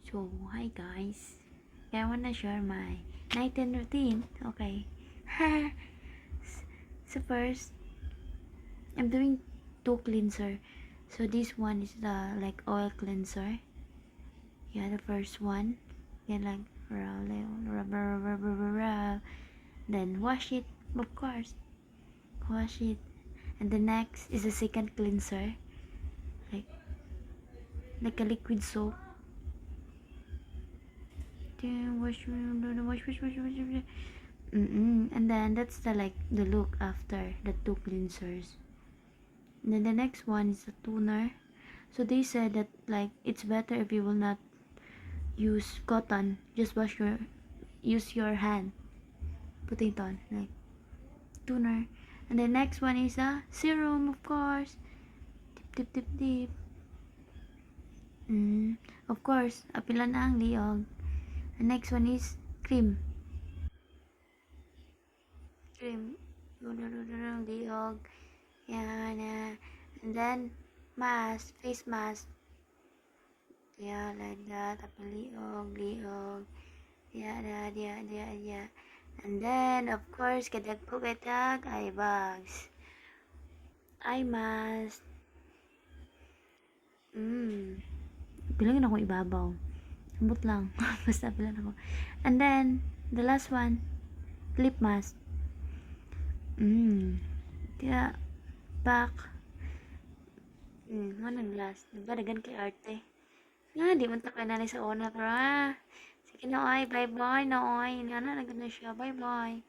So, hi guys. I wanna share my night and routine. Okay. So first, I'm doing two cleanser. So this one is the like oil cleanser. Yeah, the first one. Yeah, like rub. Then wash it, of course. Wash it. And the next is the second cleanser. Like like a liquid soap. Then wash. And then that's the like the look after the two cleansers. And then the next one is the toner. So they said that like it's better if you will not use cotton, just use your hand putting it on like toner. And the next one is a serum, of course. Dip. Of course, apila na ang liog. The next one is cream. Liog. Yan. And then mask, face mask. Yeah, like that. Liog. Yeah. And then, of course, kadag eye bags. Eye mask. Bilangin ako ibabaw. Ambot lang. Basta bilang ako. And then, the last one, lip mask. Kaya, back. Manang last. Nagdadagan kay arte. Nga, di man takay nanay sa una. Pero, sige na, bye-bye na, Nga na, nagana siya. Bye-bye.